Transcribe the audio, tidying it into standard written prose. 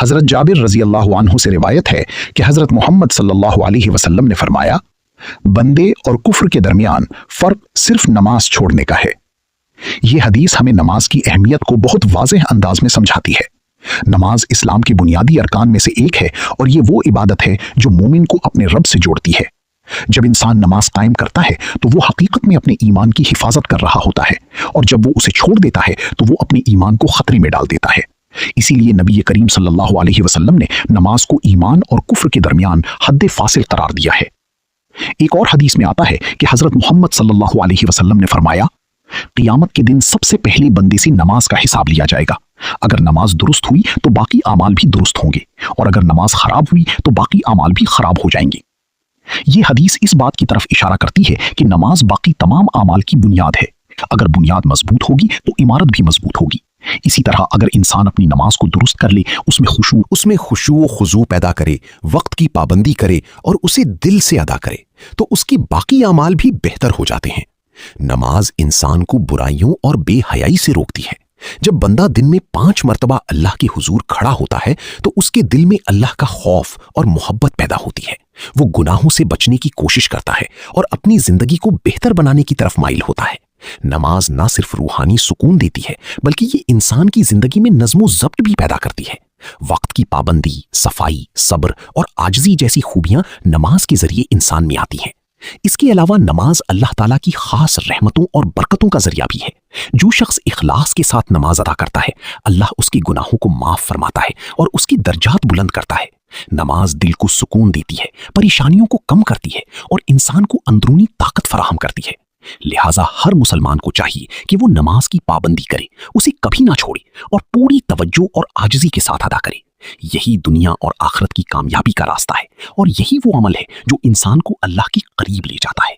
حضرت جابر رضی اللہ عنہ سے روایت ہے کہ حضرت محمد صلی اللہ علیہ وسلم نے فرمایا، بندے اور کفر کے درمیان فرق صرف نماز چھوڑنے کا ہے۔ یہ حدیث ہمیں نماز کی اہمیت کو بہت واضح انداز میں سمجھاتی ہے۔ نماز اسلام کی بنیادی ارکان میں سے ایک ہے اور یہ وہ عبادت ہے جو مومن کو اپنے رب سے جوڑتی ہے۔ جب انسان نماز قائم کرتا ہے تو وہ حقیقت میں اپنے ایمان کی حفاظت کر رہا ہوتا ہے، اور جب وہ اسے چھوڑ دیتا ہے تو وہ اپنے ایمان کو خطرے میں ڈال دیتا ہے۔ اسی لیے نبی کریم صلی اللہ علیہ وسلم نے نماز کو ایمان اور کفر کے درمیان حد فاصل قرار دیا ہے۔ ایک اور حدیث میں آتا ہے کہ حضرت محمد صلی اللہ علیہ وسلم نے فرمایا، قیامت کے دن سب سے پہلے بندے سے نماز کا حساب لیا جائے گا۔ اگر نماز درست ہوئی تو باقی اعمال بھی درست ہوں گے، اور اگر نماز خراب ہوئی تو باقی اعمال بھی خراب ہو جائیں گے۔ یہ حدیث اس بات کی طرف اشارہ کرتی ہے کہ نماز باقی تمام اعمال کی بنیاد ہے۔ اگر بنیاد مضبوط ہوگی تو عمارت بھی مضبوط ہوگی۔ اسی طرح اگر انسان اپنی نماز کو درست کر لے، اس میں خشوع و خضوع پیدا کرے، وقت کی پابندی کرے اور اسے دل سے ادا کرے، تو اس کے باقی اعمال بھی بہتر ہو جاتے ہیں۔ نماز انسان کو برائیوں اور بے حیائی سے روکتی ہے۔ جب بندہ دن میں 5 مرتبہ اللہ کے حضور کھڑا ہوتا ہے تو اس کے دل میں اللہ کا خوف اور محبت پیدا ہوتی ہے۔ وہ گناہوں سے بچنے کی کوشش کرتا ہے اور اپنی زندگی کو بہتر بنانے کی طرف مائل ہوتا ہے۔ نماز نہ صرف روحانی سکون دیتی ہے بلکہ یہ انسان کی زندگی میں نظم و ضبط بھی پیدا کرتی ہے۔ وقت کی پابندی، صفائی، صبر اور عاجزی جیسی خوبیاں نماز کے ذریعے انسان میں آتی ہیں۔ اس کے علاوہ نماز اللہ تعالیٰ کی خاص رحمتوں اور برکتوں کا ذریعہ بھی ہے۔ جو شخص اخلاص کے ساتھ نماز ادا کرتا ہے، اللہ اس کے گناہوں کو معاف فرماتا ہے اور اس کی درجات بلند کرتا ہے۔ نماز دل کو سکون دیتی ہے، پریشانیوں کو کم کرتی ہے اور انسان کو اندرونی طاقت فراہم کرتی ہے۔ لہٰذا ہر مسلمان کو چاہیے کہ وہ نماز کی پابندی کرے، اسے کبھی نہ چھوڑے اور پوری توجہ اور عاجزی کے ساتھ ادا کرے۔ یہی دنیا اور آخرت کی کامیابی کا راستہ ہے، اور یہی وہ عمل ہے جو انسان کو اللہ کے قریب لے جاتا ہے۔